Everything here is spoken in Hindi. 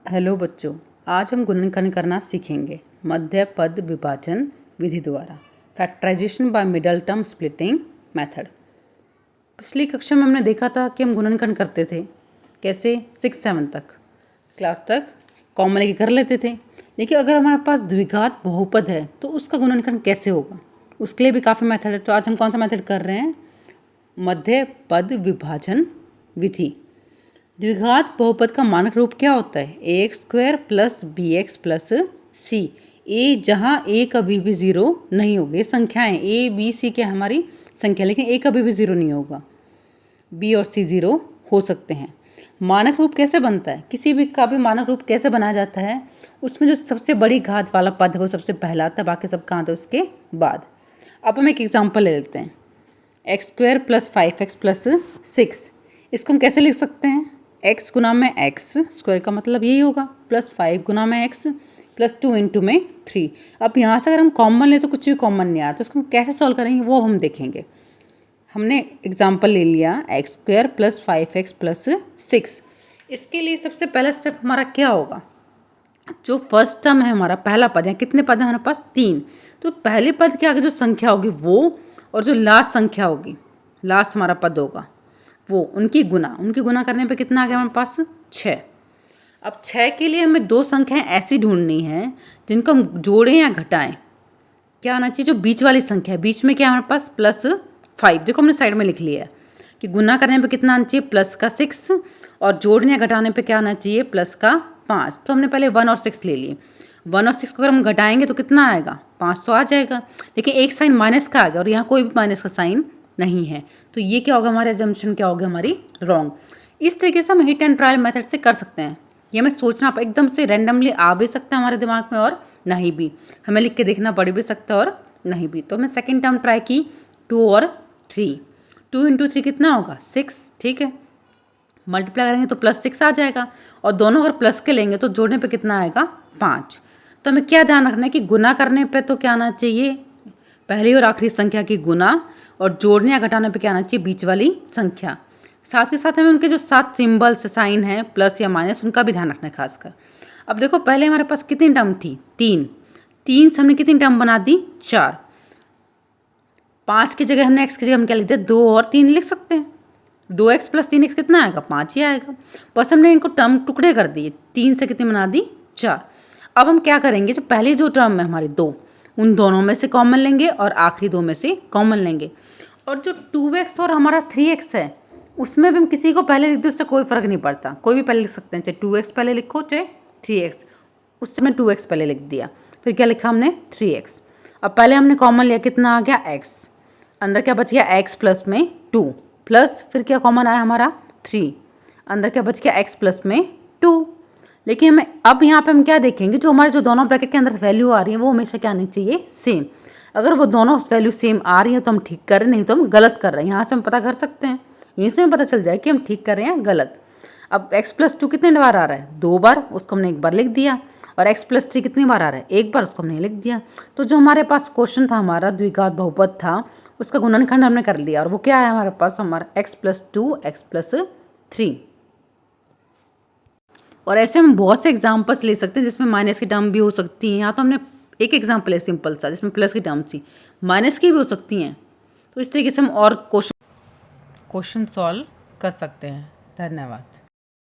हेलो बच्चों, आज हम गुणनखंड करना सीखेंगे मध्य पद विभाजन विधि द्वारा factorization by middle term splitting method. पिछली कक्षा में हमने देखा था कि हम गुणनखंड करते थे कैसे 6-7 तक क्लास तक कॉमन लेके कर लेते थे। लेकिन अगर हमारे पास द्विघात बहुपद है तो उसका गुणनखंड कैसे होगा, उसके लिए भी काफ़ी मेथड है। तो आज हम कौन सा मेथड कर रहे हैं? मध्य पद विभाजन विधि। द्विघात बहुपद का मानक रूप क्या होता है? ax² plus bx plus c। ए जहाँ a कभी भी ज़ीरो नहीं होगी, ये संख्याएं a b c क्या हमारी संख्या, लेकिन a कभी भी ज़ीरो नहीं होगा, b और c ज़ीरो हो सकते हैं। मानक रूप कैसे बनता है? किसी भी का भी मानक रूप कैसे बनाया जाता है? उसमें जो सबसे बड़ी घात वाला पद है वो सबसे पहला आता है, बाकी सब कहाँ आता है उसके बाद। अब हम एक एग्जाम्पल ले लेते हैं, x² प्लस 5x प्लस 6। इसको हम कैसे लिख सकते हैं? x गुना में x स्क्वायर का मतलब यही होगा, प्लस 5 गुना में x प्लस 2 इंटू में 3। अब यहाँ से अगर हम कॉमन ले तो कुछ भी कॉमन नहीं आ रहा, तो इसको हम कैसे सॉल्व करेंगे वो हम देखेंगे। हमने एग्जाम्पल ले लिया x² प्लस 5x प्लस 6। इसके लिए सबसे पहला स्टेप हमारा क्या होगा? जो फर्स्ट टर्म है हमारा पहला पद है, कितने पद है हमारे पास? 3। तो पहले पद के आगे जो संख्या होगी वो, और जो लास्ट संख्या होगी, लास्ट हमारा पद होगा वो, उनकी गुना करने पे कितना आ गया हमारे पास? 6। अब 6 के लिए हमें दो संख्याएं ऐसी ढूंढनी है जिनको हम जोड़ें या घटाएं। क्या आना चाहिए? जो बीच वाली संख्या है, बीच में क्या है हमारे पास? प्लस 5। देखो हमने साइड में लिख लिया है कि गुना करने पे कितना आना चाहिए? प्लस का 6, और जोड़ने या घटाने पे क्या आना चाहिए? प्लस का 5। तो हमने पहले 1 और 6 ले लिए। 1 और 6 को अगर हम घटाएंगे तो कितना आएगा? 5 तो आ जाएगा, लेकिन एक साइन माइनस का आ गया और यहाँ कोई भी माइनस का साइन नहीं है, तो ये क्या होगा? हमारे अजम्पशन क्या होगी हमारी? रॉन्ग। इस तरीके से हम हिट एंड ट्रायल मेथड से कर सकते हैं। ये हमें सोचना एकदम से रैंडमली आ भी सकता है हमारे दिमाग में और नहीं भी, हमें लिख के देखना पड़ भी सकता है और नहीं भी। तो हमने सेकेंड टर्म ट्राई की 2 और 3। 2 इंटू 3 कितना होगा? 6। ठीक है, मल्टीप्लाई करेंगे तो प्लस 6 आ जाएगा, और दोनों अगर प्लस के लेंगे तो जोड़ने पे कितना आएगा? 5। तो हमें क्या ध्यान रखना है कि गुना करने पे तो क्या आना चाहिए? पहली और आखिरी संख्या की गुना, और जोड़ने या घटाने पे क्या आना चाहिए? बीच वाली संख्या। साथ के साथ हमें उनके जो 7 सिंबल्स साइन है प्लस या माइनस, उनका भी ध्यान रखना है खासकर। अब देखो पहले हमारे पास कितनी टर्म थी? 3 से हमने कितनी टर्म बना दी? 4। 5 की जगह हमने x की जगह हम क्या लिख दिया? 2 और 3 लिख सकते हैं। 2x प्लस 3x कितना आएगा? 5 ही आएगा। बस हमने इनको टर्म टुकड़े कर दिए, 3 से कितनी बना दी? 4। अब हम क्या करेंगे? जो पहली जो टर्म है हमारी 2, उन दोनों में से कॉमन लेंगे और आखिरी 2 में से कॉमन लेंगे। और जो 2x और हमारा 3x है उसमें भी हम किसी को पहले लिख दें, उससे कोई फ़र्क नहीं पड़ता, कोई भी पहले लिख सकते हैं, चाहे 2x पहले लिखो चाहे 3x। उससे मैं 2x पहले लिख दिया, फिर क्या लिखा हमने? 3x। अब पहले हमने कॉमन लिया, कितना आ गया? x। अंदर क्या बच गया? x प्लस में 2, प्लस फिर क्या कॉमन आया हमारा? 3। अंदर क्या बच गया? x प्लस में 2। लेकिन हमें अब यहाँ पे हम क्या देखेंगे? जो हमारे जो दोनों ब्रैकेट के अंदर वैल्यू आ रही है वो हमेशा क्या आनी चाहिए? सेम। अगर वो दोनों वैल्यू सेम आ रही है तो हम ठीक कर रहे हैं, नहीं तो हम गलत कर रहे हैं। यहाँ से हम पता कर सकते हैं, यहीं से हमें पता चल जाए कि हम ठीक कर रहे हैं गलत। अब x प्लस 2 कितने बार आ रहा है? 2 बार, उसको हमने 1 बार लिख दिया। और x प्लस 3 कितनी बार आ रहा है? 1 बार, उसको हमने लिख दिया। तो जो हमारे पास क्वेश्चन था हमारा द्विघात बहुपद था, उसका गुणनखंड हमने कर लिया, और वो क्या है हमारे पास? हमारा x प्लस 2 x प्लस 3। और ऐसे हम बहुत से एग्जाम्पल्स ले सकते हैं जिसमें माइनस की टर्म भी हो सकती हैं। यहाँ तो हमने एक एग्जाम्पल है सिंपल सा जिसमें प्लस की टर्म थी, माइनस की भी हो सकती हैं। तो इस तरीके से हम और क्वेश्चन सॉल्व कर सकते हैं। धन्यवाद।